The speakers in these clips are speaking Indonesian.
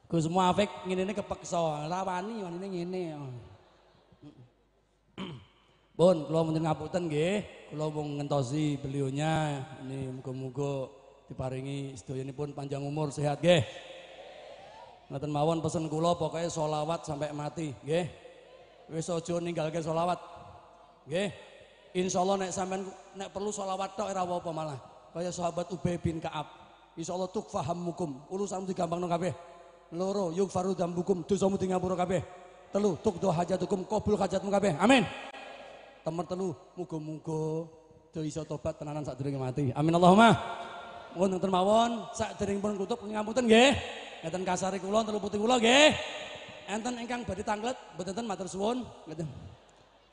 Gus Muafik ngene kepeksa, rawani ngene. Pun kula mboten ngapunten nggih, kula mung ngentosi beliaunya ini muga-muga diparingi sedayanipun panjang umur sehat nggih. Ngoten mawon pesen kula pokoknya sholawat sampai mati nggih. Wis aja ninggalke sholawat. Nggih. Insyaallah nek sampean nek perlu sholawat tok ora apa-apa malah. Kaya sahabat Ubay bin Ka'ab. Insyaallah tukfahamukum. Urusanmu digampangno kabeh. Loro yugfaru dzambukum, dosamu di ngapura kabeh. Telu tukdo hajatukum, kabul hajatmu kabeh. Amin. Temen telu muga-muga do iso tobat tenanan sadurunge mati. Amin Allahumma. Mun wonten mawon saderengipun tutup ngapunten nggih. Ngeten kasare kula telu putih kula nggih. Enten ingkang badhe tanglet mboten matur suwun. Ngeten.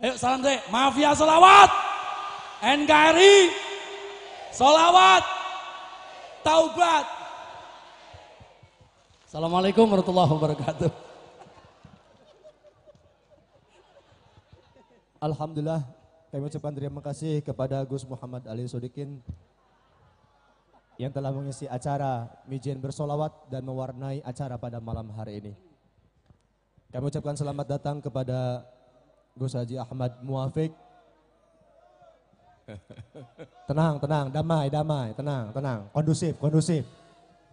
Ayo salam sik. Mafia selawat. NKRI selawat. Taubat. Assalamualaikum warahmatullahi wabarakatuh. Alhamdulillah, kami ucapkan terima kasih kepada Gus Muhammad Ali Sodikin yang telah mengisi acara Mijen Bersolawat dan mewarnai acara pada malam hari ini. Kami ucapkan selamat datang kepada Gus Haji Ahmad Muafik. Tenang, damai, tenang, kondusif.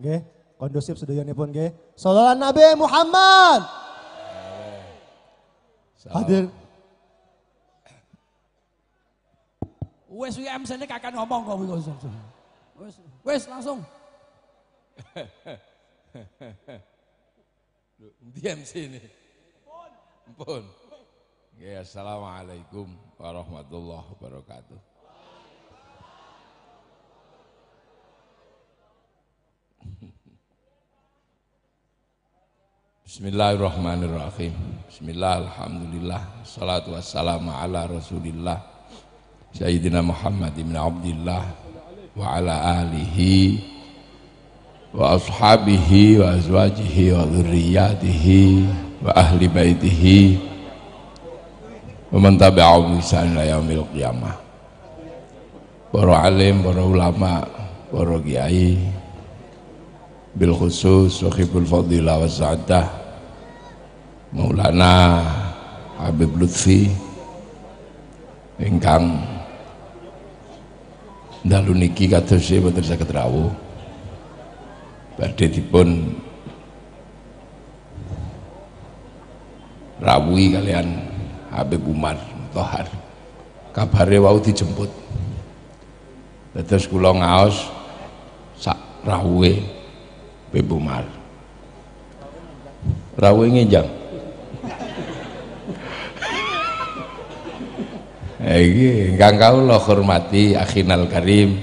Nggih, kondusif sedayanipun nggih. Shalawat Nabi Muhammad. Hadir. Wes MC ini kakak ngomong kok wes langsung. Di MC ini. Pun. Ya, assalamualaikum warahmatullahi wabarakatuh. Bismillahirrahmanirrahim. Bismillah, alhamdulillah. Salatu wassalamu ala rasulillah. Sayyidina Muhammad ibn Abdillah wa ala alihi wa ashabihi wa azwajihi wa dhurriyyatihi wa ahli baitihi wa man tabi'ahum bi ihsan ila yaumil qiyamah. Para alim, para ulama, para kiai, bil khusus sahibul fadilah wa sa'adah Maulana Habib Lutfi ingkang dalu niki kados boten saged rawuh badhe dipun rawuhi kalian Habib Umar Thohar. Kabare wau dijemput. Terus kula ngaos sak rawuhe Habib Umar. Rawuhe ngenjang. Iki ingkang kawula hormati akhinal karim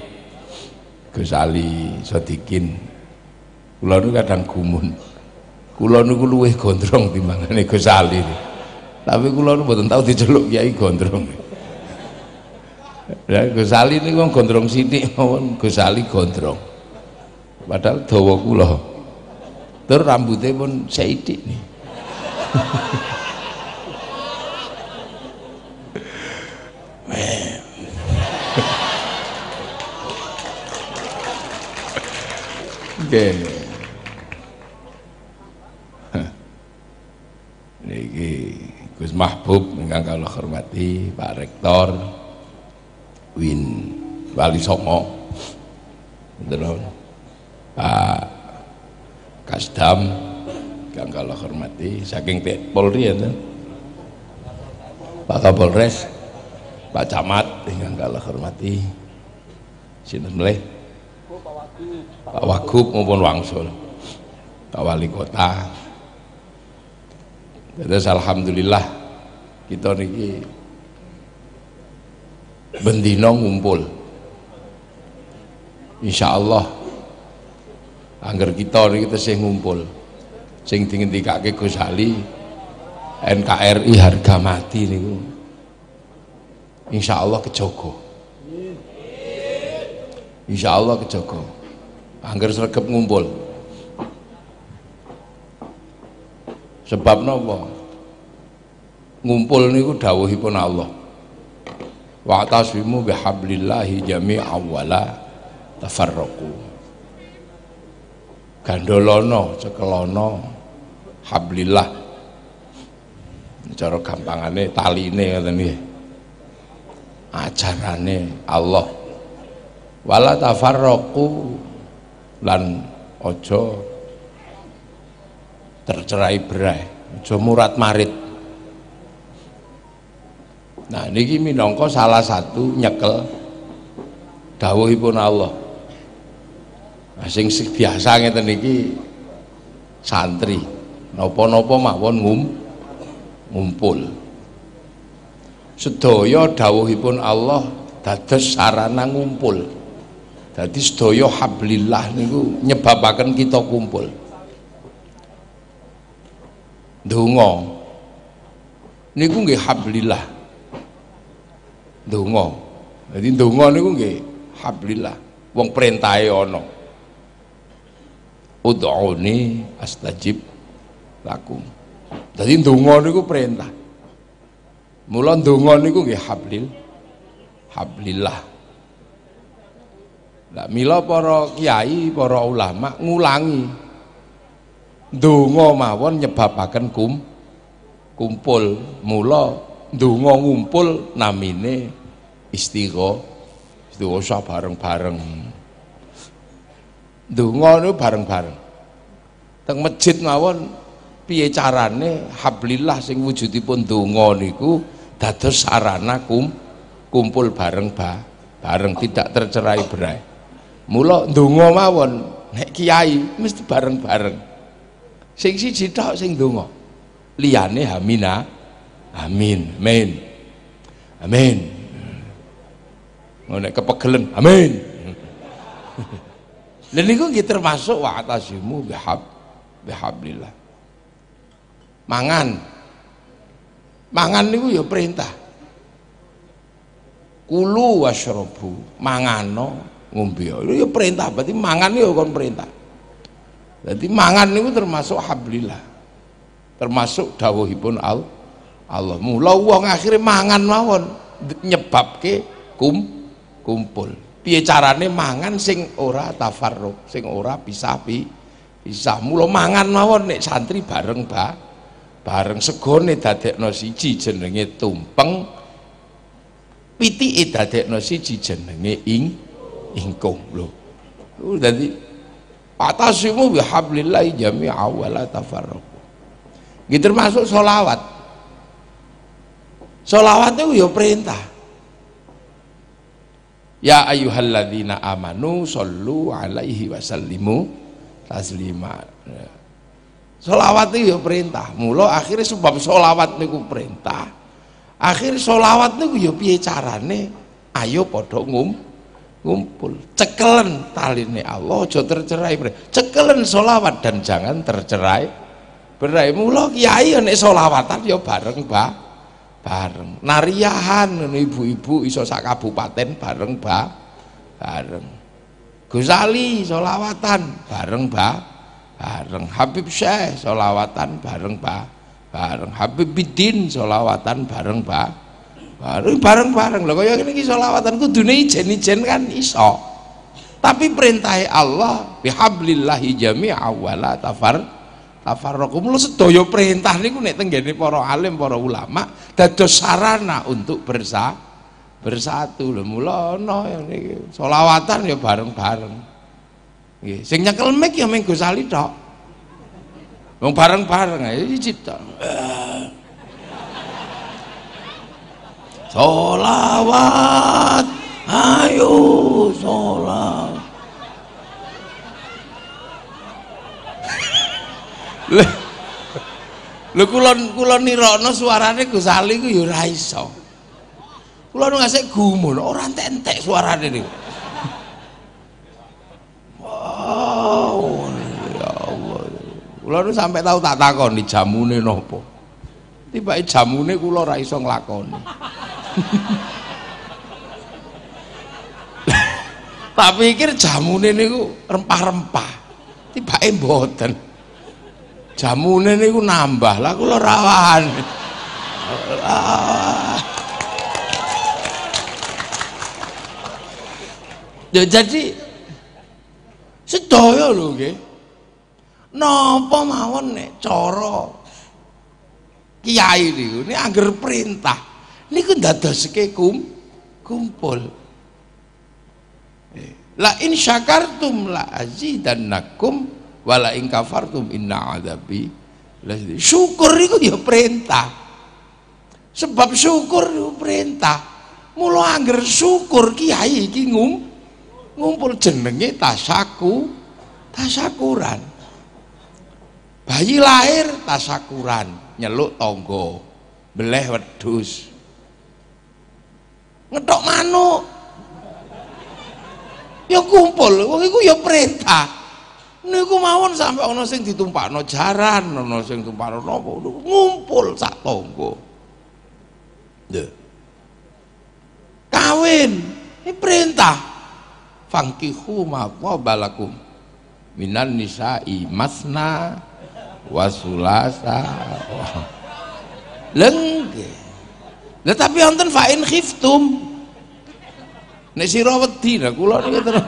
Gus Ali Sodikin. Kula niku kadang gumun. Kula niku luwih gondrong timbangane Gus Ali. Tapi kula niku mboten tau diceluk Kiai gondrong. Lah Gus Ali niku wong gondrong sithik mawon, Gus Ali gondrong. Padahal dawa kula. Tur rambutnya pun sithik nih. Oke. Niki Gus Mahbub ingkang kula hormati, Pak Rektor Win Wali Songo. Terus Pak Kasdam ingkang kula hormati saking Polri ya, Pak Kapolres, Pak Camat ingkang kula hormati. Sinten melih? Pak Wagub maupun Wangsul, Pak Wali Kota. Terus alhamdulillah kita niki bendino ngumpul. Insyaallah angger kita niki tesih ngumpul. Sing dingendikake Gus Ali NKRI harga mati niku. Insyaallah kejaga. Insyaallah kejaga. Angger sregep ngumpul. Sebab napa? Ngumpul niku dawuhipun Allah. Wa'tasimu bihablillahi jami'an wala tafarraqu. Gandolana, cekelana hablillah. Cara gampangane taline ngoten nggih. Ajarane Allah. Wala tafarraqu lan aja tercerai berai, aja murat marit. Nah niki minangka salah satu nyekel dawuhipun Allah. Nah, sing biasa ngeten iki santri napa-napa mawon ngumpul. Sedaya dawuhipun Allah dados sarana ngumpul. Dadi sedaya hablillah niku nyebabaken kita kumpul. Donga niku nggih hablillah. Donga. Dadi donga niku nggih hablillah. Wong perintahe ana. Ud'uni astajib lakum. Dadi donga niku perintah. Mula donga niku nggih hablillah. Lah mila para kiai, para ulama ngulangi donga mawon nyebabaken kumpul. Mula donga ngumpul namine istighosah bareng-bareng. Donga niku bareng-bareng. Teng masjid mawon piye carane hablillah sing wujudipun donga niku dados sarana kumpul bareng tidak tercerai berai. Mula donga mawon nek kiai mesti bareng-bareng. Sing siji tok sing donga. Liyane hamina. Amin. Amin. Amin. Nek kepegelen amin. Lha niku nggih termasuk wa atasimu bihablillah. Mangan niku ya perintah. Kulu wasyrabu, mangano ngombe. Itu ya perintah, berarti mangan ya kon perintah. Jadi mangan niku termasuk hablillah. Termasuk dawuhipun Allah. Mula wong akhire mangan mawon nyebabke kumpul. Piye carane mangan sing ora tafarruq, sing ora pisah. Mula mangan mawon nek santri bareng segone dadekno siji jenenge tumpeng, pitike dadekno siji jenenge ingkung lho. Dadi atasimu bihablillahi jami'a wa la tafarraqu. Iki termasuk sholawat. Sholawat itu ya perintah. Ya ayyuhalladzina amanu shollu alaihi wasallimu taslima. Sholawat itu ya perintah. Mula akhirnya sebab sholawat niku perintah. Akhir sholawat niku ya piye carane? Ayo padha ngumpul. Cekelen taline Allah aja tercerai berai. Cekelen sholawat dan jangan tercerai berai. Mula kiai nek sholawatan ya bareng. Nariyahan ibu-ibu iso sak kabupaten bareng. Gus Ali sholawatan bareng. Habib Syekh sholawatan bareng. Habib Bidin sholawatan bareng. Bareng. Lho kaya ngene iki sholawatan kudune ijen-ijen kan iso. Tapi perintah Allah bihablillahi jami'a wa la tafarraqu. Mula sedaya perintah niku nek tenggene para alim, para ulama dados sarana untuk bersatu. Lho mula ana niki sholawatan ya bareng-bareng. Nggih, sing nyekel mic ya mung Gus Ali tok. Wong bareng-bareng ae iki tok. Sholawat, ayo sholawat. Lho kula nirokno suarane Gus Ali ku ya ora iso. Kula nu ngasih gumun, ora entek suarane niku. Wow, ya Allah. Kula nu sampai tahu tak takoni jamune napa. Tibake jamune kula ora iso nglakoni. Tak pikir jamune niku rempah-rempah. Tibake mboten. Jamune niku nambah lah kula rawan. Ya jadi sedaya lho nggih. Napa mawon nek cara kiai niku nek angger perintah niku ndadoske kumpul. La in syakartum la azidannakum wa la in kafartum inna adzabi lasyadid. Syukur niku ya perintah. Sebab syukur niku perintah. Mula angger syukur kiai iki ngumpul jenenge tasakuran. Bayi lahir tasakuran, nyeluk tangga, beleh wedhus. Ngethok manuk. Ya kumpul, wong iku ya perintah. Niku mawon sampe ana sing ditumpakno jaran, ana sing tumpakno napa, ngumpul sak tangga. Lho. Kawin, ini perintah. Fangkihu ma balakum minan nisa'i masna wa sulasa. Lengge. Lah tapi wonten fa in khiftum. Nek sira wedi lha kula niki terus.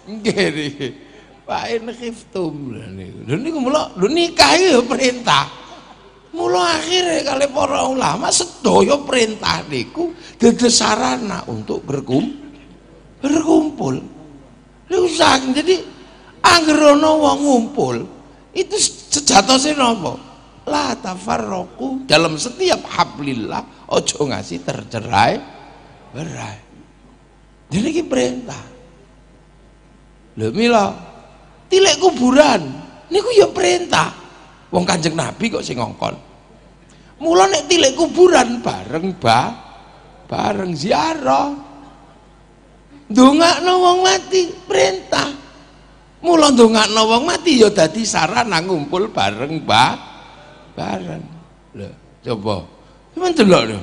Nggih niki. Fa in khiftum lha niku. Lha niku mula lho nikah iki ya perintah. Mula akhirnya kali para ulama sedaya perintah niku dados sarana untuk berkumpul. Lha usah jadi angger ana wong ngumpul itu sejatosnya napa? La tafarraqu, dalam setiap hablillah ojo ngasih tercerai berai. Jadi ini perintah. Lho mila tilek kuburan niku ya perintah. Wong Kanjeng Nabi kok sing ngongkon. Mula nek tilek kuburan bareng ziarah. Ndongakno wong mati perintah. Mula ndongakno wong mati ya dadi sarana ngumpul bareng bareng. Lho, coba. Cuman delok lho.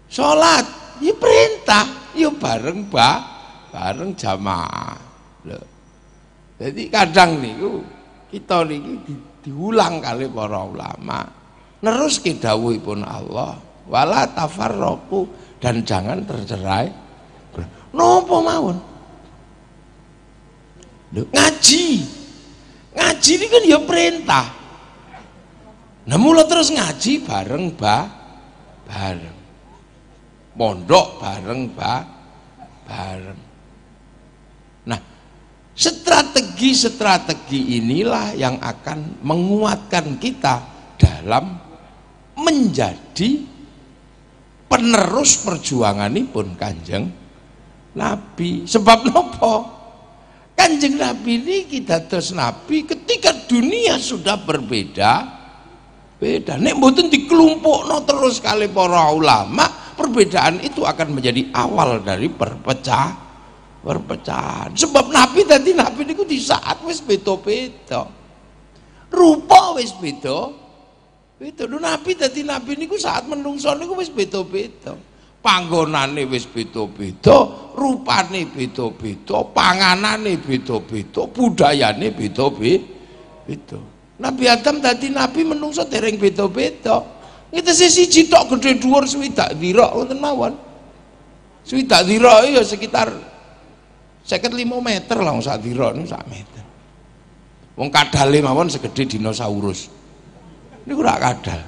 Salat ya perintah, ya bareng bareng jamaah. Lho. Jadi kadang niku kita niki diulang kali para ulama. Neruske dawuhipun Allah, wala tafarraqu, dan jangan tercerai. Napa mawon? Lho, ngaji. Ngaji ini kan ya perintah. Nah mula terus ngaji bareng bareng. Pondok bareng bareng. Nah, strategi inilah yang akan menguatkan kita dalam menjadi penerus perjuanganipun Kanjeng Nabi. Sebab nopo? Kanjeng Nabi ini kita terus Nabi ketika dunia sudah berbeda. Nek mboten dikelompokno terus kali para ulama, perbedaan itu akan menjadi awal dari perpecahan. Sebab Nabi tadi Nabi niku di saat wis beda-beda. Rupa wis beda. Lho Nabi tadi Nabi niku saat menungso niku wis beda-beda. Panggonane wis beda-beda, rupane beda-beda, panganane beda-beda, budayane beda-beda. Nabi Adam tadi Nabi menungso dereng beda-beda. Kita siji tok gede dhuwur swidak dira wonten mawon. Swidak dira ya sekitar 55 meter lah sak dira niku sak meter. Wong kadale mawon segede dinosaurus. Niku ora kadal.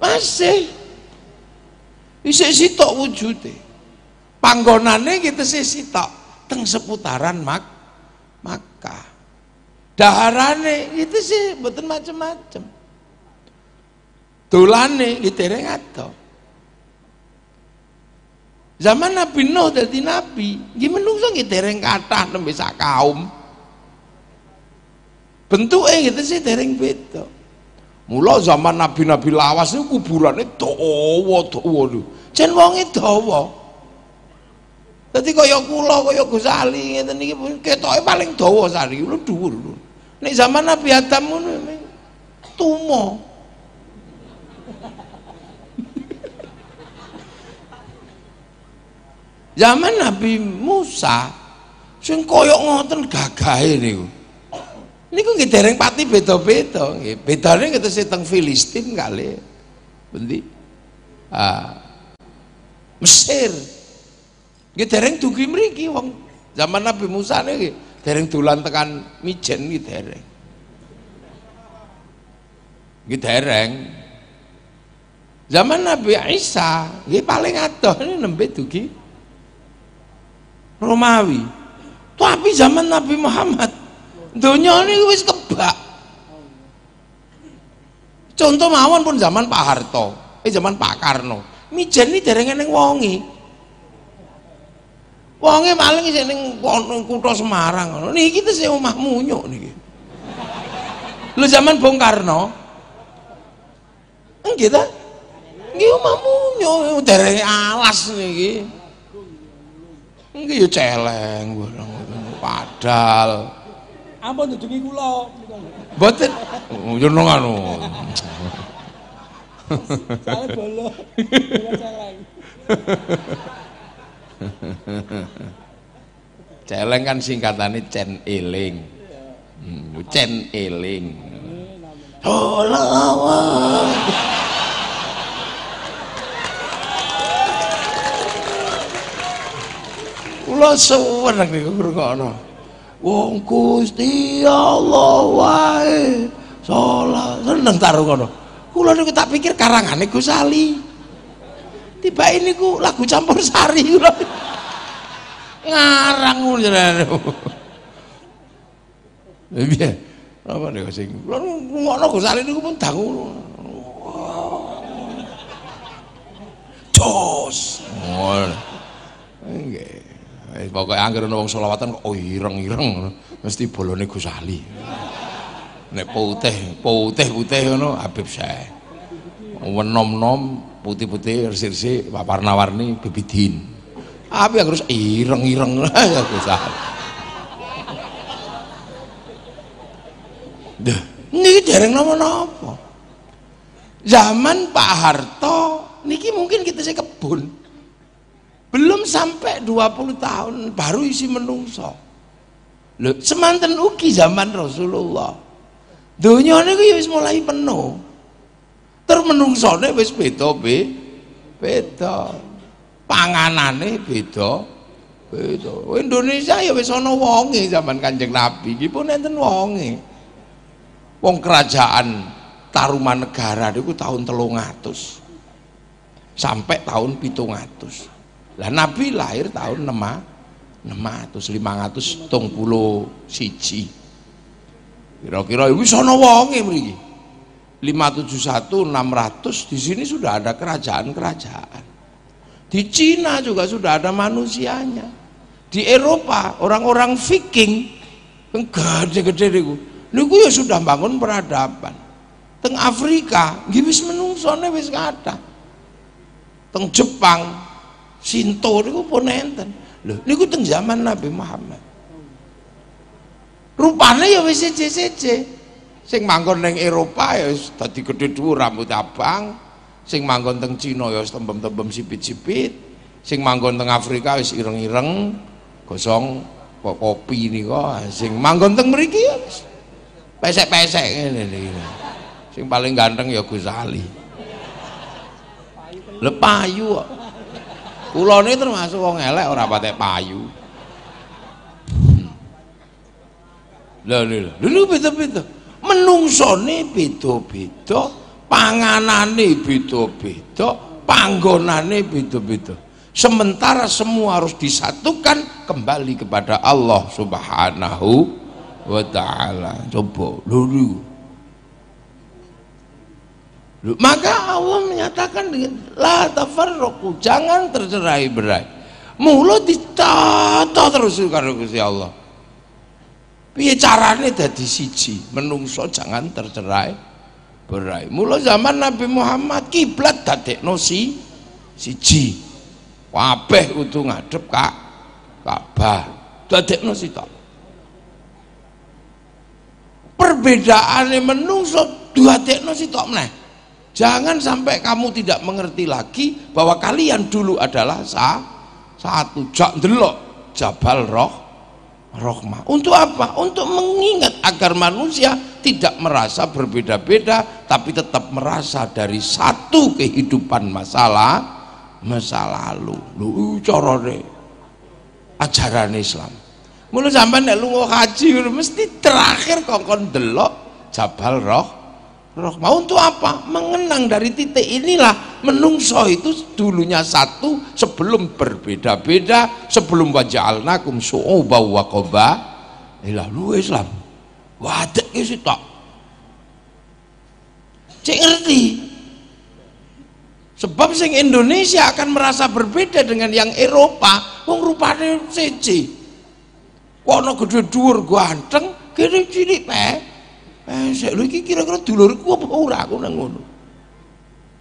Masih isih sitok wujude. Panggonane kita sitok teng seputaran Makkah. Daharane itu sih mboten macem-macem. Dolane iki dereng ado. Zaman Nabi Nuh dadi nabi, nggih menungso nggih dereng kathah nembe sak kaum. Bentuke gitu sih dereng beda. Mula zaman nabi-nabi lawas niku kuburane dawa-dawa lho. Jen wonge dawa. Dadi kaya kula kaya Gus Ali ngeten iki ketoke paling dawa sari lho dhuwur lho. Nek zaman Nabi Adam ngono tumo. Zaman Nabi Musa sing kaya ngoten gagahe niku. Niku nggih dereng pati beda-beda nggih. Bedane ketese teng Filistin kali. Pundi? Mesir. Nggih dereng dugi mriki wong zaman Nabi Musa niki dereng dolan tekan Mijen niki dereng. Nggih dereng. Zaman Nabi Isa nggih paling adoh nembe dugi Romawi. Tapi zaman Nabi Muhammad donya niku wis kebak. Contoh mawon pun zaman Pak Harto, zaman Pak Karno. Mijen iki dereng eneng wonge. Wonge paling sing ning kutha Semarang ngono. Niki tesih omah munyuk niki. Lho zaman Bung Karno. Nggih ta? Nggih omah munyuk dereng alas niki. Nggih ya celeng padahal. Ampun ndungi kula. Mboten yo ngono. Saya bolo. Celeng. Celeng kan singkatane cen eling. Cen eling. Dolawah. Kula suwen niku ngrungokno. Wong Gusti Allah wae salat seneng taruh ngono. Kula niku tak pikir karangane Gus Ali. Tiba ini ku lagu Campursari kula. Ngarang jenenge. Piye? Apa niku sing kula ngono Gus Ali niku pun dangu. Jos. Ngono. Nggih. Pokoke anggere ana wong selawatan kok ireng-ireng mesti bolone Gus Ali. Nek putih ngono Habib Syekh. Wenom-nom putih-putih resik-resik warna-warni Bebidin. Tapi yang harus ireng-ireng ya Gus Ali. Dah, niki dereng napa-napa. Zaman Pak Harto niki mungkin kita sih kebun. Belum sampai 20 tahun baru isi menungso. Lho, semanten ugi zaman Rasulullah. Donya niku ya wis mulai penuh. Terus menungsone wis beda. Panganane beda. Indonesia ya wis ana wonge zaman Kanjeng Nabi. Iki pun enten wonge. Wong kerajaan Tarumanegara niku tahun 300 sampai tahun 700. Lah Nabi lahir tahun 521. Kira-kira wis ana wonge mriki. 571 600 di sini sudah ada kerajaan-kerajaan. Di Cina juga sudah ada manusianya. Di Eropa orang-orang Viking yang gede-gede niku ya sudah bangun peradaban. Teng Afrika nggih wis menungsone wis kathah. Teng Jepang Sinto niku pun enten. Lho niku teng zaman Nabi Muhammad. Rupane ya wis seje-seje. Sing manggon ning Eropa ya wis dadi gedhe dhuwur rambut abang. Sing manggon teng Cina ya wis tembem-tembem sipit-sipit. Sing manggon teng Afrika wis ireng-ireng, gosong kopi nika. Sing manggon teng mriki ya wis pesek-pesek ngene iki. Sing paling ganteng ya Gus Ali. Lho payu kok. Kula ini termasuk wong elek ora patek payu. Lho beda-beda. Menungsone beda-beda, panganane beda-beda, panggonane beda-beda. Sementara semua harus disatukan kembali kepada Allah Subhanahu wa taala. Coba lho. Maka Allah menyatakan dengan la tafarraqu, jangan tercerai-berai. Mula ditata terus karo Gusti Allah. Piye carane dadi siji? Menungso jangan tercerai-berai. Mula zaman Nabi Muhammad kiblat dadekno siji. Kabeh kudu ngadep Ka'bah. Dadekno sitok. Perbedaane menungso dadekno sitok meneh. Jangan sampai kamu tidak mengerti lagi bahwa kalian dulu adalah satu. Jak ndelok Jabal Rahmah. Untuk apa? Untuk mengingat agar manusia tidak merasa berbeda-beda, tapi tetap merasa dari satu kehidupan masa lalu. Lu carane ajaran Islam. Mula sampean nek lunga haji mesti terakhir kongkon delok Jabal Rahmah. Untuk apa? Mengenang dari titik inilah menungso itu dulunya satu sebelum berbeda-beda, sebelum waja'alnakum syu'uban wa qabailah. Lu Islam wadek iki tok cek ngerti, sebab sing Indonesia akan merasa berbeda dengan yang Eropa. Wong rupane siji, kono gede dhuwur ganteng, kene cilik sik lho iki kira-kira dulurku apa ora, aku nang ngono.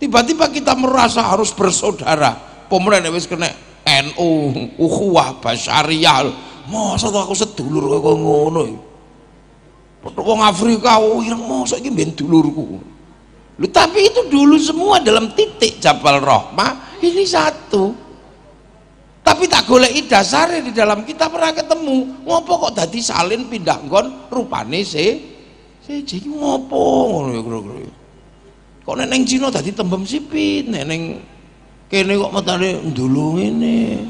Tiba-tiba kita merasa harus bersaudara. Pemenang wis kena NU, ukhuwah basyariyah. Masa aku sedulur kok ngono iki. Padha wong Afrika ireng mosok iki ben dulurku. Loh, tapi itu dulu semua dalam titik Jabal Rahmah ini satu. Tapi tak goleki dasare di dalam kita pernah ketemu. Ngopo kok dadi salin pindah nggon rupane siji ngopo ngono ya kira-kira. Kok nek ning Cina dadi tembem sipit, nek ning kene kok metane ndulung ngene.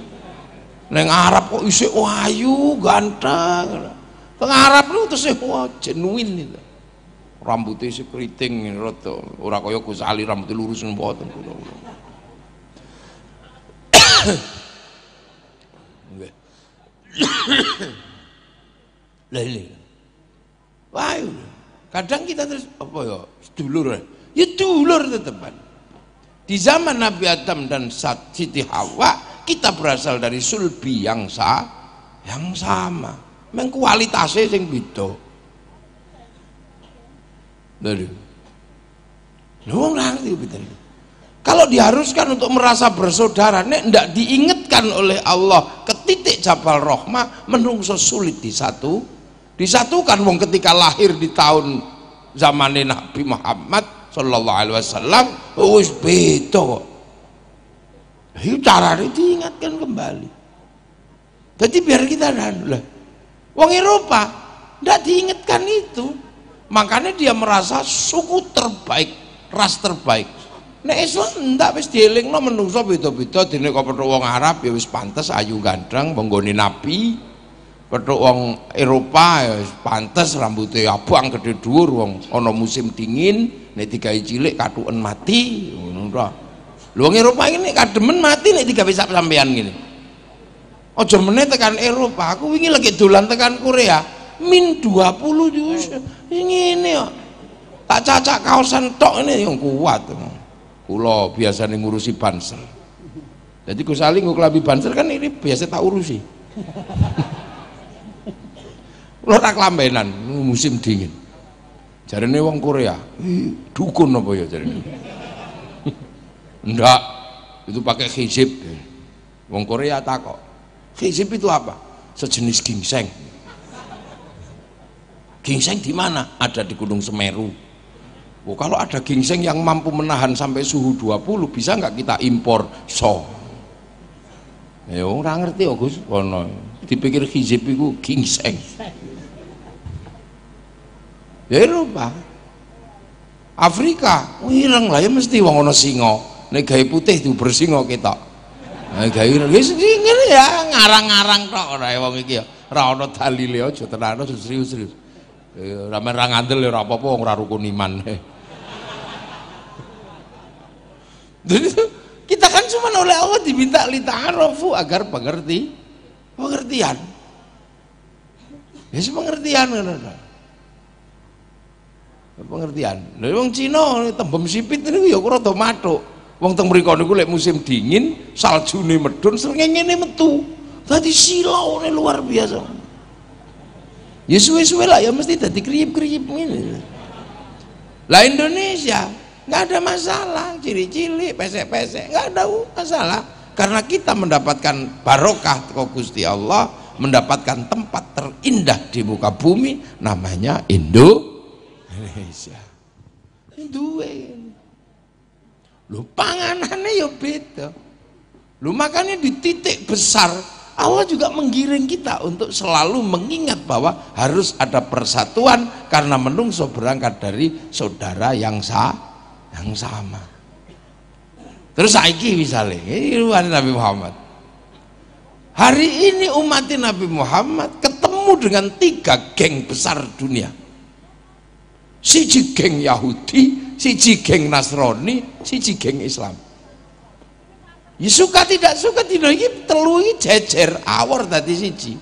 Ning Arab kok isih ayu, ganteng. Teng Arab niku terus genuine itu. Rambutnya isi keriting rada ora kaya Gus Ali rambutnya lurus mboten kula. Nggih. Lah ini. Wah, kadang kita terus apa ya? Sedulur. Ya dulur tetepan. Di zaman Nabi Adam dan Siti Hawa, kita berasal dari sulbi yang sama. Meng kualitasnya sing beda. Kalau diharuskan untuk merasa bersaudara, nek ndak diingatkan oleh Allah ke titik Jabal Rahmah, menungso sulit disatukan. Wong ketika lahir di tahun zaman Nabi Muhammad sallallahu alaihi wasallam wis beda kok. Itu caranya diingatkan kembali. Jadi biar kita lah. Wong Eropa ndak diingatkan itu. Makanya dia merasa suku terbaik, ras terbaik. Nek Islam ndak wis dielingno menungso beda-beda, dene kok petuk wong Arab ya wis pantes ayu ganteng menggone Nabi. Petuk wong Eropa ya wis pantes rambutnya abang gede dhuwur wong ana musim dingin, nek digawe cilik katuken mati ngono ta. Lho wong Eropa iki nek kademen mati nek digawe sak sampean ngene. Aja meneh tekan Eropa, aku wingi lagi dolan tekan Korea. Min 20 jus ini ya tak cacak kaosan tok ini yang kuat. Kula biasanya ngurusi Bansel, jadi Gus Ali nguklambi Bansel kan ini biasa tak urusi. Kula tak kelambenan musim dingin, jarene wong Korea dukun apa ya jarene. Enggak, itu pakai hijab. Wong Korea takok hijab itu apa? Sejenis ginseng. Ginseng di mana? Ada di Gunung Semeru. Oh, kalau ada ginseng yang mampu menahan sampai suhu 20, bisa nggak kita impor? Ya orang ngerti ya Gus, ono dipikir hijab itu ginseng. Ya Eropa, Afrika, ireng lah ya mesti wong ono singa. Nek gawe putih itu bersinga ketok. Nek gawe ireng ngene ya ngarang-ngarang tok ora wong iki ya. Ora ono dalile aja tenan serius-serius. Ramen ra ngandel ya ora apa-apa wong ora rukun iman. Jadi kita kan cuma oleh Allah diminta lita'arofu agar pengertian. Ya pengertian kan. Pengertian. Lha wong Cina tembem sipit niku ya rada mathuk. Wong teng mriko niku lek musim dingin, saljune medhun srengenge metu. Dadi silaune luar biasa. Ya suwe-suwe lah ya mesti dadi kriip-kriip ngene. Lah Indonesia nggak ada masalah, ciri-ciri, pesek-pesek nggak ada masalah karena kita mendapatkan barokah teko Gusti Allah, mendapatkan tempat terindah di muka bumi namanya Indonesia. Duwe. Lu panganannya ya beda. Lu makanya di titik besar Allah juga menggiring kita untuk selalu mengingat bahwa harus ada persatuan karena menungso berangkat dari saudara yang sama. Terus saiki misalnya Nabi Muhammad Hari ini umat Nabi Muhammad ketemu dengan 3 geng besar dunia. Siji geng Yahudi, siji geng Nasrani, siji geng Islam. Ya suka tidak suka dina iki telu iki jejer awor dadi siji.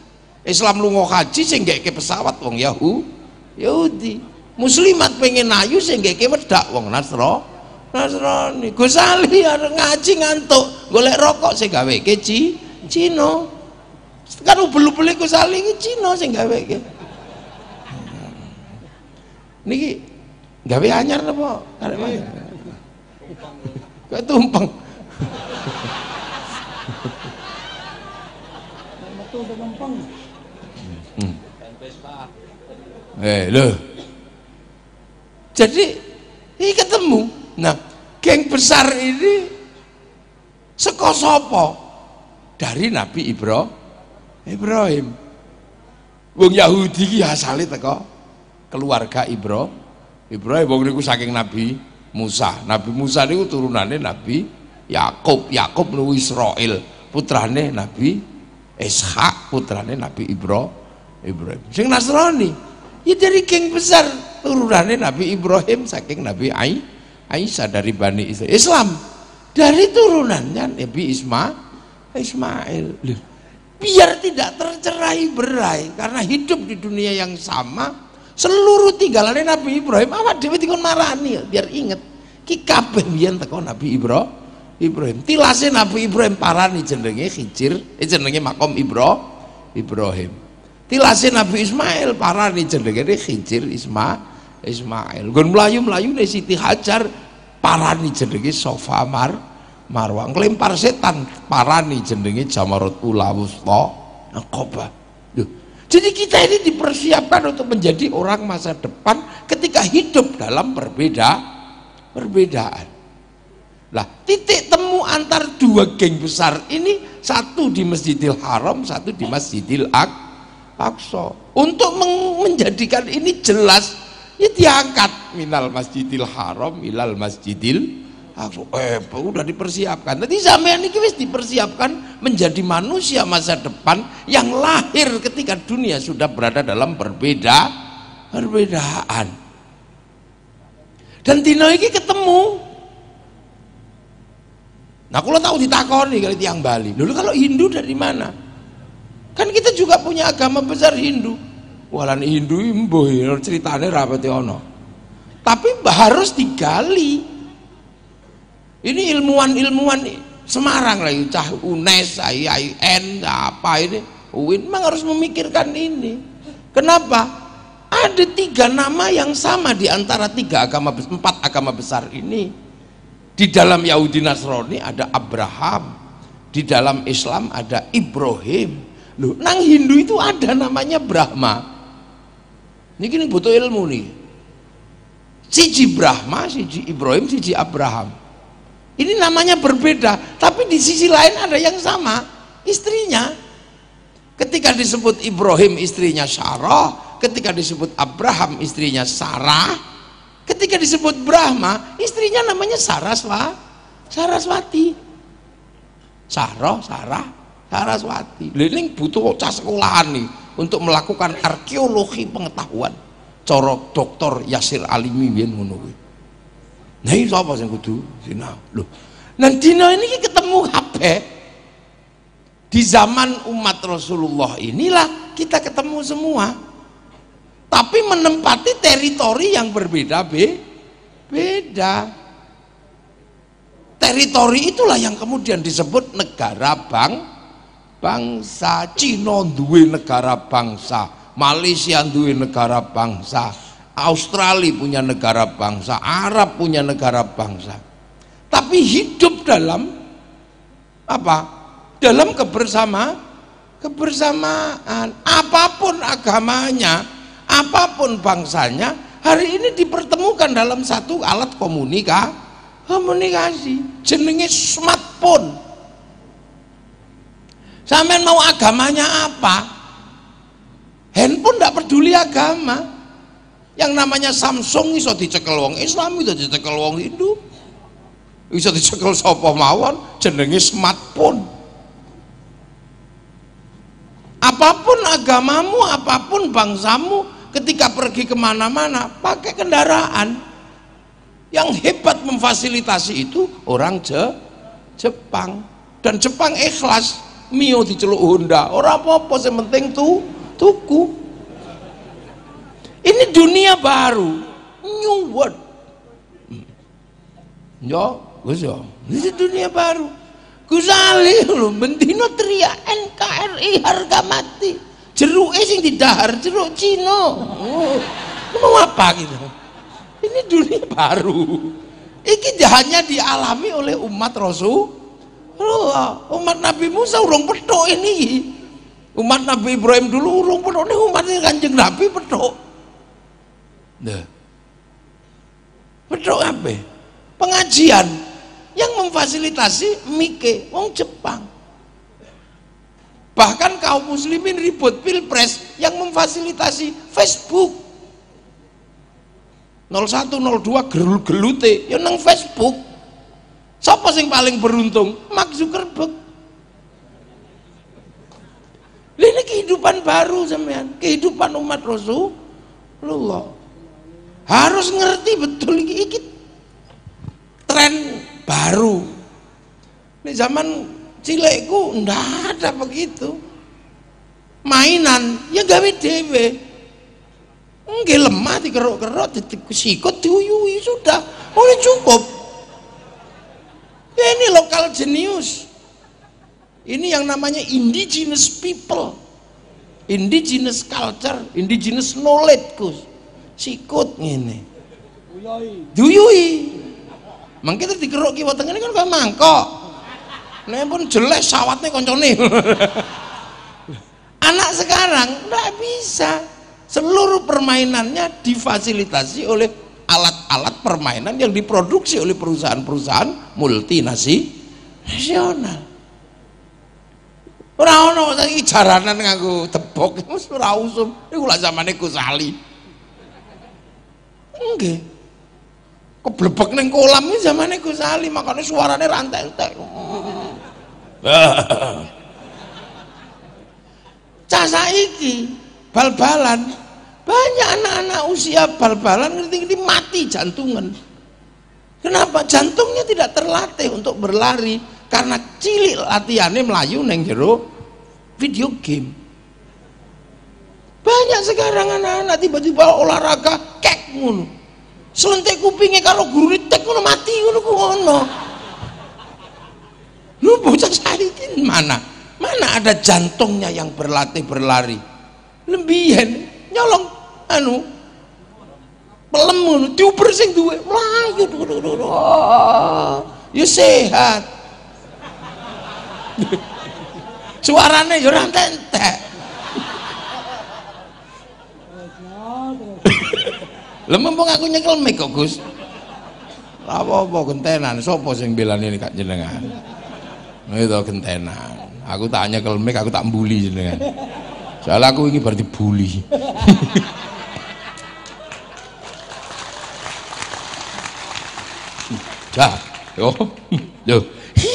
Islam lunga haji sing ngeke pesawat wong Yahudi. Muslimat pengen ayu sing ngeke wedak wong Nasrani. Gus Ali arep ngaji ngantuk, golek rokok sing gaweke Cina. Kan ubel-ubele Gus Ali iki Cina sing gaweke. Niki gawe anyar apa? Karek mana? Kok tumpeng. Loh. Jadi ini ketemu. Nah, geng besar ini saka sapa? Dari Nabi Ibrahim. Wong Yahudi iki asale teko keluarga Ibrahim wong niku saking Nabi Musa. Nabi Musa niku turunane Nabi Yakub niku Israil, putrane Nabi Ishak, putrane Nabi Ibrahim. Sing Nasrani ya dari geng besar turunane Nabi Ibrahim saking Nabi Aisyah dari Bani Israel. Islam dari turunannya Nabi Ismail. Biar tidak tercerai-berai karena hidup di dunia yang sama. Seluruh tinggalannya Nabi Ibrahim awak dhewe dikon marani biar inget ki kabeh biyen teko Nabi Ibrahim. Tilase Nabi Ibrahim parani jenenge Khidir, jenenge makom Ibrahim. Tilase Nabi Ismail parani jenenge Khidir Ismail. Nggon mlayu-mlayune Siti Hajar parani jenenge Sofa Marwah. Nglempar setan parani jenenge Jamarut Ula Wusta Aqabah. Jadi kita ini dipersiapkan untuk menjadi orang masa depan ketika hidup dalam perbedaan. Lah, titik temu antar 2 geng besar ini, satu di Masjidil Haram, satu di Masjidil Aqsa. Untuk menjadikan ini jelas, ya diangkat minal Masjidil Haram ilal Masjidil Aqsa. Udah dipersiapkan. Nanti sampean ini wis dipersiapkan menjadi manusia masa depan yang lahir ketika dunia sudah berada dalam perbedaan. Dan dina iki ketemu. Nah, kalau tahu ditakoni kali tiang Bali. Dulu kalau Hindu dari mana? Kan kita juga punya agama besar Hindu. Walan Hindu mbuh ceritane rapati ono. Tapi harus digali. Ini ilmuwan Semarang lagi, cah UNES, IAIN, apa ini, UIN memang harus memikirkan ini. Kenapa? Ada 3 nama yang sama di antara 4 agama besar ini. Di dalam Yahudi Nasrani ada Abraham, di dalam Islam ada Ibrahim. Loh, nang Hindu itu ada namanya Brahma. Ini butuh ilmu nih. Siji Brahma, siji Ibrahim, siji Abraham. Ini namanya berbeda, tapi di sisi lain ada yang sama, istrinya. Ketika disebut Ibrahim istrinya Sarah, ketika disebut Abraham istrinya Sarah, ketika disebut Brahma istrinya namanya Saraswati. Saraswati. Ini butuh cah sekolahan nih untuk melakukan arkeologi pengetahuan. Corok Dr. Yasir Alimi biyen ngono kuwi. Nah itu apa yang kudu sinau loh. Nanti ini ketemu HP di zaman umat Rasulullah inilah kita ketemu semua, tapi menempati teritori yang berbeda. Teritori itulah yang kemudian disebut negara bangsa. Cina duwe negara bangsa, Malaysia duwe negara bangsa, Australia punya negara bangsa, Arab punya negara bangsa. Tapi hidup dalam apa? Dalam kebersamaan. Apapun agamanya, apapun bangsanya, hari ini dipertemukan dalam satu alat komunikasi. Jenenge smartphone. Sampean mau agamanya apa? Handphone tidak peduli agama. Yang namanya Samsung iso dicekel wong Islam, iso dicekel wong Hindu, iso dicekel sapa mawon, jenenge smartphone. Apapun agamamu, apapun bangsamu, ketika pergi kemana-mana pakai kendaraan. Yang hebat memfasilitasi itu orang Jepang, dan Jepang ikhlas. Mio diceluk Honda, orang apa-apa, yang penting tuku. Ini dunia baru, new world. Yo, Gus yo, ini dunia baru. Gus Ali lho, bendino teriak NKRI harga mati. Jeruke sing didahar jeruk Cina. Mau apa gitu? Ini dunia baru. Ini hanya dialami oleh umat Rasulullah. Umat Nabi Musa urung petuk ini. Umat Nabi Ibrahim dulu urung petuk, ini umat Kanjeng Nabi petuk. Nah. Petuk apa? Pengajian yang memfasilitasi Mike wong Jepang. Bahkan kaum muslimin ribut pilpres yang memfasilitasi Facebook. 01 02 gelute ya nang Facebook. Siapa sing paling beruntung? Mark Zuckerberg. Ini kehidupan baru sampean, kehidupan umat Rasulullah. Harus ngerti betul iki tren baru. Ini zaman cilekku ndak ada begitu. Mainan ya gawe dhewe. Nggih lemah dikeruk-keruk, disikut, diuyui sudah. Oleh cukup. Ya ini lokal jenius. Ini yang namanya indigenous people. Indigenous culture, indigenous knowledge, Gus. Sikut ngene. Diuyui. Mangke dikeruk kiwa tengene kan kok mangkok. Nek pun jelek sawatnya koncone. Anak sekarang enggak bisa. Seluruh permainannya difasilitasi oleh alat-alat permainan yang diproduksi oleh perusahaan-perusahaan multinasional. Ora ono saiki jaranan nganggo tebok wis ora usum. Iku lak zamane Gus Ali. Nggih. Keblebek ning kolam iki zamane Gus Ali, makane suarane rantek-entek. Cah saiki bal-balan banyak anak-anak usia bal-balan ngerti-ngerti mati jantungan. Kenapa? Jantungnya tidak terlatih untuk berlari karena cilik latihannya melayu neng jero video game. Banyak sekarang anak-anak tiba-tiba olahraga kek ngono. Selentik kupingnya kalau guru ditek ngono mati ngono ku ngono. Lu bocah saiki mana? Mana ada jantungnya yang berlatih berlari? Lebihan nyolong anu pelem ngono diuber sing duwe mlayu ya sehat. Suarane ya ora entek. Lha mumpung aku nyekel mic kok Gus. Apa-apa gentenan, sapa sing belani kak jenengan? Itu gentenan. Aku tak nyekel mic, aku tak mbuli jenengan. Soalnya aku ini berarti bully. Dah, yo,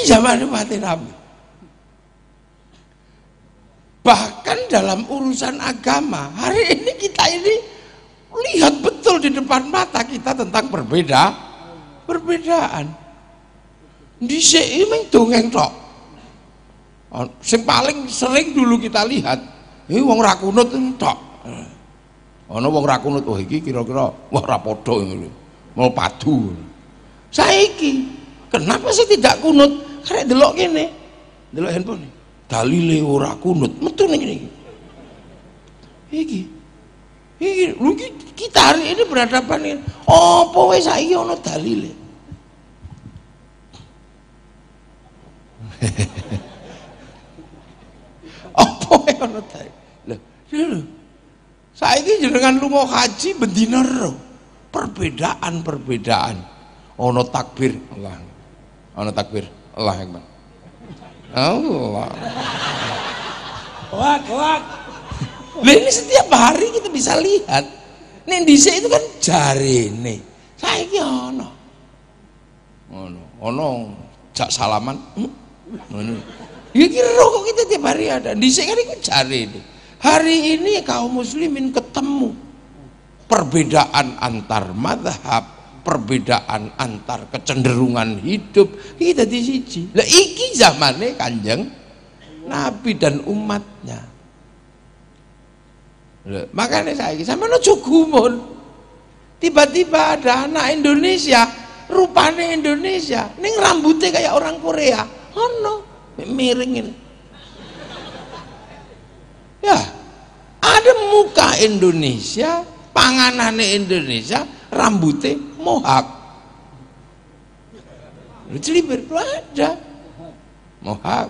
zaman mati Nabi. Bahkan dalam urusan agama, hari ini kita ini lihat betul di depan mata kita tentang perbedaan. Dhisik iki dongeng tok. Sing paling sering dulu kita lihat, wong ra kunut tok. Ana wong ra kunut, oh iki kira-kira wah ra padha ngono. Mau padu. Saiki, kenapa sih tidak kunut? Karek delok kene. Delok handphone. Dalile ora kunut, metu ning kene. Iki kita hari ini berhadapan dengan apa wis saiki ana dalile. Apa ana dalile? Lho. Saiki jenengan lunga haji bendina ro. Perbedaan. Ana takbir Allah. Ana takbir Allah Akbar. Allah. Kuat. Nah, ini setiap hari kita bisa lihat. Nek dhisik itu kan jarene. Saiki ono jak salaman. Ngono. Ya kira rokok kita tiap hari ada. Dhisik kan iku jare ini. Hari ini kaum muslimin ketemu perbedaan antar mazhab, perbedaan antar kecenderungan hidup kita di siji. Lah iki zamane Kanjeng Nabi dan umatnya. Loh, makanya saya sampe aja gumun. Tiba-tiba ada anak Indonesia, rupanya Indonesia, ning rambutnya kayak orang Korea. Ono, miring ini. Ya, ada muka Indonesia, panganane Indonesia, rambutnya mohak. Lu celibir, lu ada. Mohak.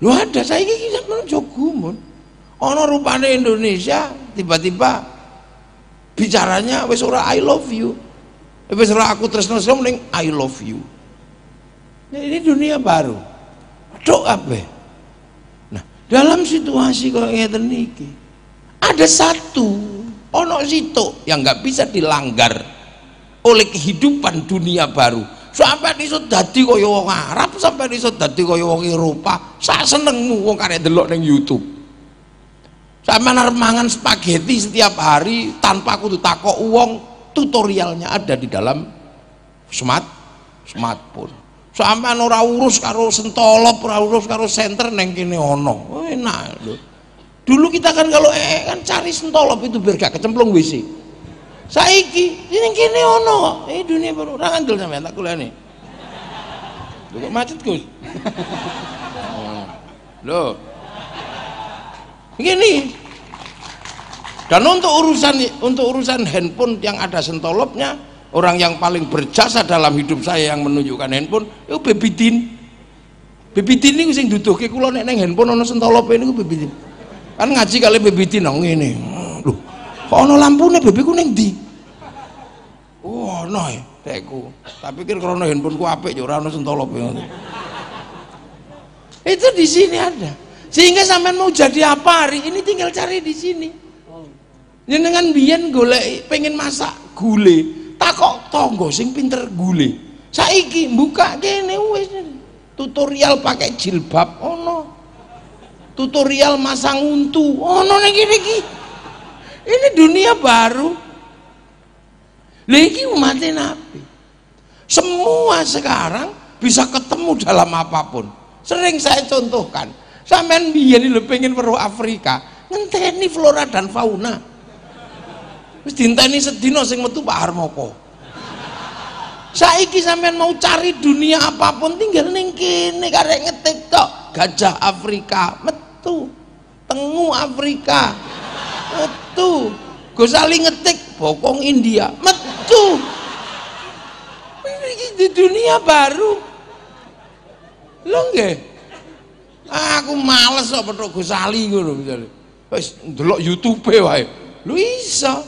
Lu ada, saya ini sama jogumun. Ono rupanya Indonesia, tiba-tiba bicaranya wis ora I love you. Wis ora aku tresno mending I love you. Nah, ini dunia baru. Dok apa? Nah, dalam situasi kok ngeten iki, ada satu ono situ yang nggak bisa dilanggar oleh kehidupan dunia baru. Sampai iso dadi kaya wong Arab, sampai iso dadi kaya wong Eropa. Sak senengmu wong karek delok ning YouTube. Sampai arep mangan spaghetti setiap hari tanpa kudu takok uang, tutorialnya ada di dalam smartphone. Sampai ora urus karo sentolop, ora urus karo senter neng kene ono. Enak lho. Dulu kita kan kalau kan cari sentolop itu biar gak kecemplung WC. Saiki ini kene ono kok. Dunia baru ora ngandel sampean tak kulane. Lho kok macet Gus? Loh. Gini. Dan untuk urusan handphone yang ada sentolopnya, orang yang paling berjasa dalam hidup saya yang menunjukkan handphone itu Baby Din. Baby Din niku sing duduhke kula nek nang handphone ana sentolope niku Baby Din. Kan ngaji kali Baby Din nang ngene. Lho, kok ana lampune bebeku ning ndi? Oh, ono e, tekku. Tak pikir krana handphoneku apik ya ora ana sentolope ngono. Itu di sini ada. Sehingga sampean mau jadi apa hari ini tinggal cari di sini. Jenengan biyen golek pengen masak gule, takok tonggo sing pinter gule. Saiki buka kene wis tutorial pakai jilbab ono. Tutorial masang untu ono ning kene iki. Ini dunia baru. Lha iki umat Nabi. Semua sekarang bisa ketemu dalam apapun. Sering saya contohkan. Sampean biyen lho pengen weruh Afrika, ngenteni flora dan fauna. Wis dinteni sedina sing metu Pak Harmoko. Saiki sampean mau cari dunia apapun tinggal ning kene karek ngetik tok. Gajah Afrika metu. Tengu Afrika metu. Gosali ngetik bokong India metu. Ini di dunia baru. Lho nggih. Aku males kok petuk Gosali ngono misale. Wis ndelok YouTube wae. Lho iso.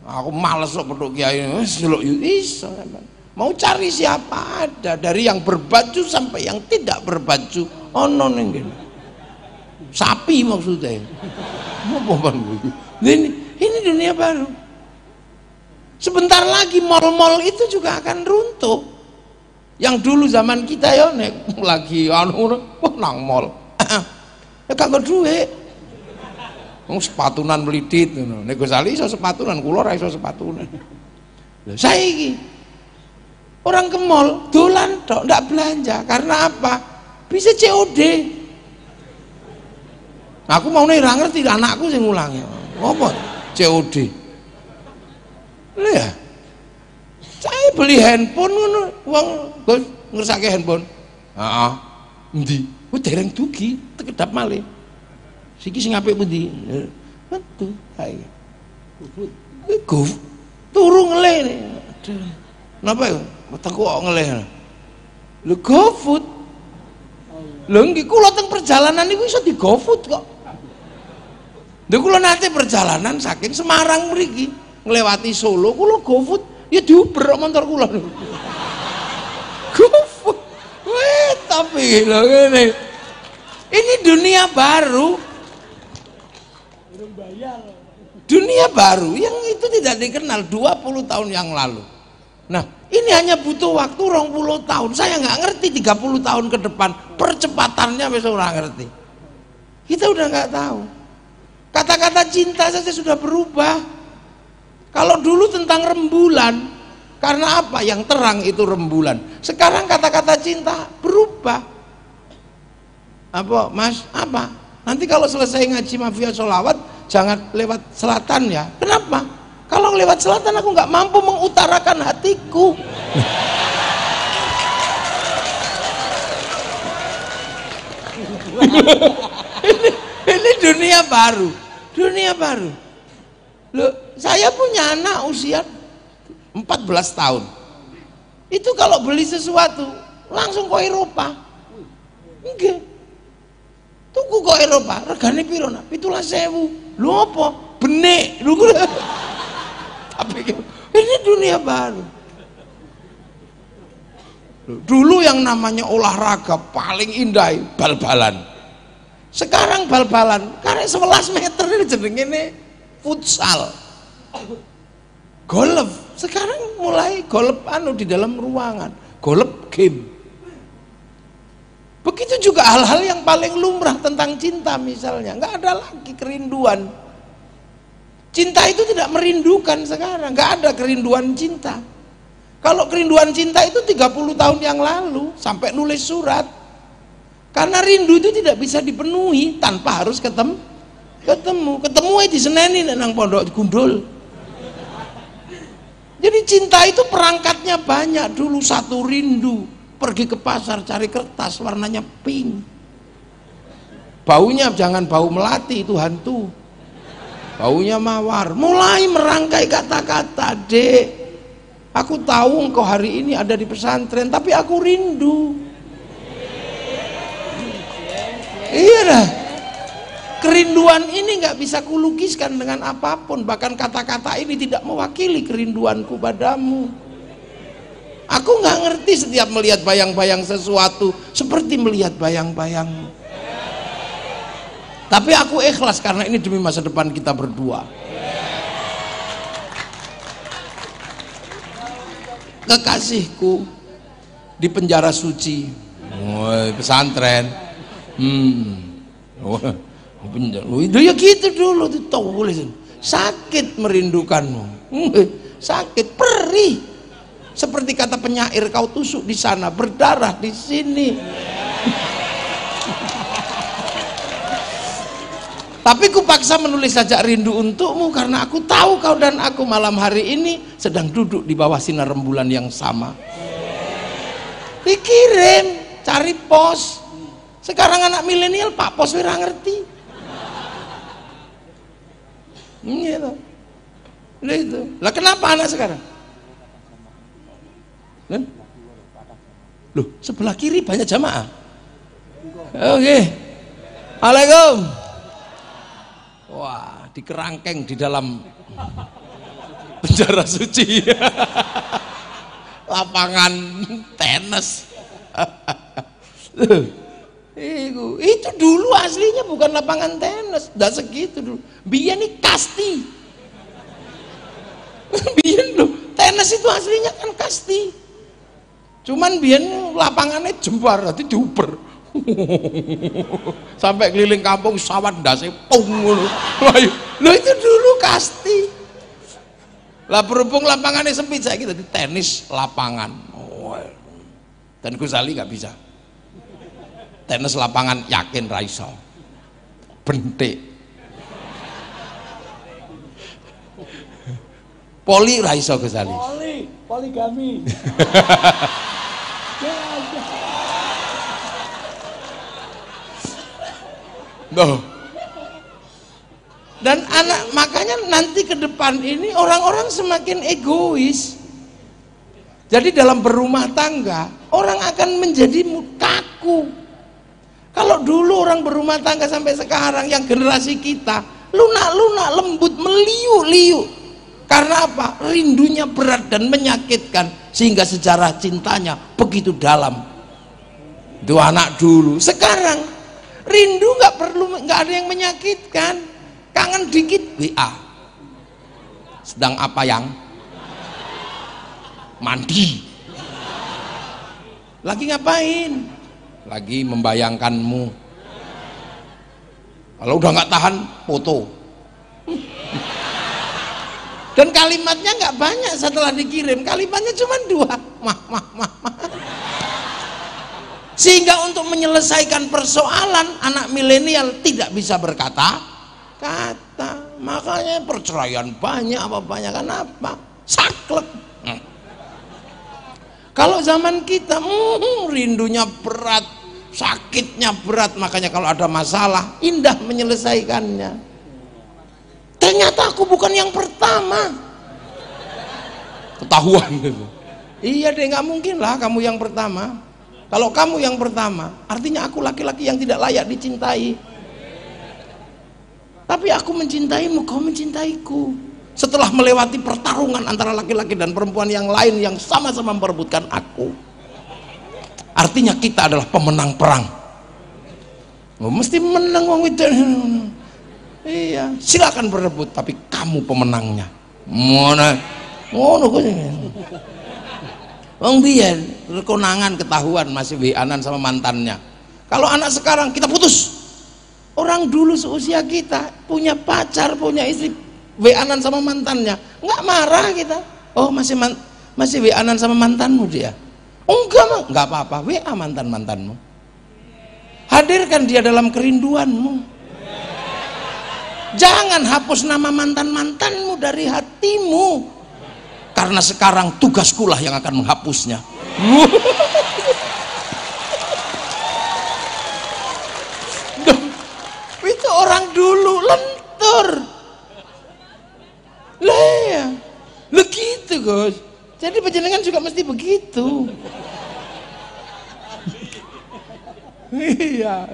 Aku males kok petuk kiai wis ndelok iso. Mau cari siapa ada, dari yang berbaju sampai yang tidak berbaju ono ning kene. Sapi maksudnya. Ini dunia baru. Sebentar lagi mal-mal itu juga akan runtuh. Yang dulu zaman kita ya nek lagi anu nang mall. Ya kagak duit. Wong sepatunan melidit ngono. Nek Gus Ali iso sepatunan, kula ora iso sepatunan. Lha saiki orang ke mall dolan tok ndak belanja karena apa? Bisa COD. Aku mau nih ra ngerti anakku sing ngulangi. Apa? COD. Lha saya beli handphone ngono, wong Gus ngersake handphone. Heeh. Endi? Ku dereng dugi, tekedap malih. Siki sing apik pundi? Metu. Ayo. GoFood. Turu ngeleh. Aduh. Napa ya? Wetengku kok ngeleh. Lho GoFood. Lho nggih kula teng perjalanan niku iso di GoFood kok. Lha kula nate perjalanan saking Semarang mriki, nglewati Solo, kula GoFood ya diuber motor kula. GoFood. Weh, tapi lho ngene. Ini dunia baru. Dunia baru yang itu tidak dikenal 20 tahun yang lalu. Nah, ini hanya butuh waktu 20 tahun. Saya nggak ngerti 30 tahun ke depan percepatannya wis ora ngerti. Kita udah nggak tahu. Kata-kata cinta saja sudah berubah. Kalau dulu tentang rembulan, karena apa? Yang terang itu rembulan. Sekarang kata-kata cinta berubah. Apa, Mas? Apa? Nanti kalau selesai ngaji mafia sholawat, jangan lewat selatan ya. Kenapa? Kalau lewat selatan aku nggak mampu mengutarakan hatiku. ini dunia baru. Dunia baru. Loh, saya punya anak usia 14 tahun. Itu kalau beli sesuatu langsung ke Eropa. Enggak. Tuku ke Eropa, regane piro nak? 17.000. Lho apa? Benek. Tapi ini dunia baru. Dulu yang namanya olahraga paling indah bal-balan. Sekarang bal-balan karena 11 meter ini jenenge ini futsal. Golf. Sekarang mulai golf di dalam ruangan. Golf game. Begitu juga hal-hal yang paling lumrah tentang cinta misalnya, nggak ada lagi kerinduan. Cinta itu tidak merindukan sekarang, nggak ada kerinduan cinta. Kalau kerinduan cinta itu 30 tahun yang lalu sampai nulis surat. Karena rindu itu tidak bisa dipenuhi tanpa harus ketemu di seneni nang pondok gundul. Jadi cinta itu perangkatnya banyak. Dulu satu rindu, pergi ke pasar cari kertas warnanya pink, baunya jangan bau melati, itu hantu, baunya mawar. Mulai merangkai kata-kata, dek, aku tahu engkau hari ini ada di pesantren tapi aku rindu. Iya dah, kerinduan ini nggak bisa kulukiskan dengan apapun. Bahkan kata-kata ini tidak mewakili kerinduanku padamu. Aku nggak ngerti setiap melihat bayang-bayang sesuatu seperti melihat bayang-bayangmu. Tapi aku ikhlas karena ini demi masa depan kita berdua. Kekasihku di penjara suci, pesantren. Itu ya gitu dulu ditulis. Sakit merindukanmu. Sakit, perih. Seperti kata penyair, kau tusuk di sana, berdarah di sini. Tapi kupaksa menulis saja rindu untukmu karena aku tahu kau dan aku malam hari ini sedang duduk di bawah sinar rembulan yang sama. Dikirim, cari pos. Sekarang anak milenial Pak Pos ora ngerti. Gitu. Itu. Lah kenapa anak sekarang? Loh, sebelah kiri banyak jamaah. Oke. Assalamualaikum. Wah, dikerangkeng di dalam penjara suci. Lapangan tenis. Itu dulu aslinya bukan lapangan tenis, nggak segitu dulu. Biyen ini kasti. Biyen loh, tenis itu aslinya kan kasti. Cuman biyen lapangannya jembar, nanti diuber. Sampai keliling kampung sawat ndase pung ngono. Loh itu dulu kasti. Lah berhubung lapangannya sempit saya gitu, tenis lapangan. Dan Ghazali nggak bisa. Tenis lapangan yakin raiso. Bentik. Poli raiso Ghazali. Poligami. Loh. Dan anak, makanya nanti ke depan ini orang-orang semakin egois. Jadi dalam berumah tangga orang akan menjadi kaku. Kalau dulu orang berumah tangga sampai sekarang yang generasi kita lunak-lunak, lembut, meliuk-liuk. Karena apa? Rindunya berat dan menyakitkan sehingga sejarah cintanya begitu dalam. Itu anak dulu. Sekarang rindu nggak ada yang menyakitkan. Kangen dikit WA. Sedang apa yang? mandi. Lagi ngapain? Lagi membayangkanmu. Kalau udah nggak tahan, foto. Dan kalimatnya nggak banyak setelah dikirim, kalimatnya cuma 2, mah. Sehingga untuk menyelesaikan persoalan, anak milenial tidak bisa berkata-kata. Makanya perceraian banyak, kenapa? Saklek. Kalau zaman kita rindunya berat, sakitnya berat, makanya kalau ada masalah indah menyelesaikannya. Ternyata aku bukan yang pertama. Ketahuan gitu. Iya deh, nggak mungkin lah kamu yang pertama. Kalau kamu yang pertama, artinya aku laki-laki yang tidak layak dicintai. Tapi aku mencintaimu, kau mencintaiku. Setelah melewati pertarungan antara laki-laki dan perempuan yang lain yang sama-sama memperebutkan aku. Artinya kita adalah pemenang perang. Mesti menang wong wedok. Iya, silakan berebut, tapi kamu pemenangnya. Ngono kok. Wong biyen konangan ketahuan masih WA-an sama mantannya. Kalau anak sekarang kita putus. Orang dulu seusia kita punya pacar, punya istri, WA-an sama mantannya, nggak marah kita. Oh masih WA-an sama mantanmu dia? Oh enggak, nggak apa-apa, WA mantanmu. Hadirkan dia dalam kerinduanmu. Jangan hapus nama mantanmu dari hatimu, karena sekarang tugaskulah yang akan menghapusnya. Itu orang dulu lentur. Lah ya, begitu Gus. Jadi panjenengan juga mesti begitu. Iya,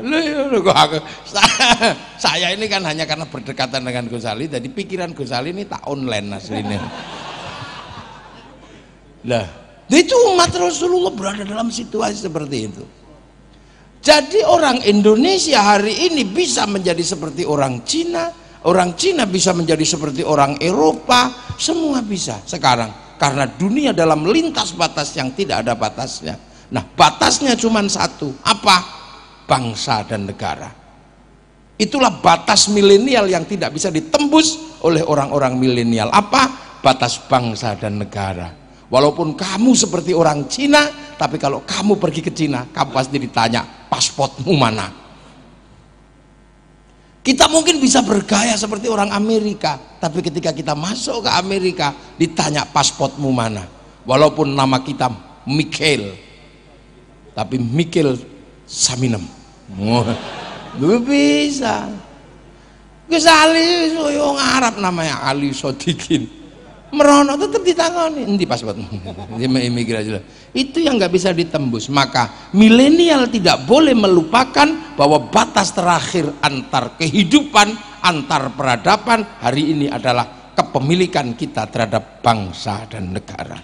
saya ini kan hanya karena berdekatan dengan Gus Ali, jadi pikiran Gus Ali ini tak online aslinya. Lah, itu umat Rasulullah berada dalam situasi seperti itu. Jadi orang Indonesia hari ini bisa menjadi seperti orang Cina bisa menjadi seperti orang Eropa, semua bisa sekarang karena dunia dalam lintas batas yang tidak ada batasnya. Nah, batasnya cuma satu, apa? Bangsa dan negara. Itulah batas milenial yang tidak bisa ditembus oleh orang-orang milenial. Apa? Batas bangsa dan negara. Walaupun kamu seperti orang Cina, tapi kalau kamu pergi ke Cina, kamu pasti ditanya pasportmu mana. Kita mungkin bisa bergaya seperti orang Amerika, tapi ketika kita masuk ke Amerika ditanya pasportmu mana. Walaupun nama kita Mikhail, tapi Mikhail Saminem. Lu bisa. Gus Ali wong Arab namanya Ali Sodikin. Merono tetap ditangani, endi pasportmu? Imigrasi. Itu yang nggak bisa ditembus. Maka milenial tidak boleh melupakan bahwa batas terakhir antar kehidupan, antar peradaban hari ini adalah kepemilikan kita terhadap bangsa dan negara.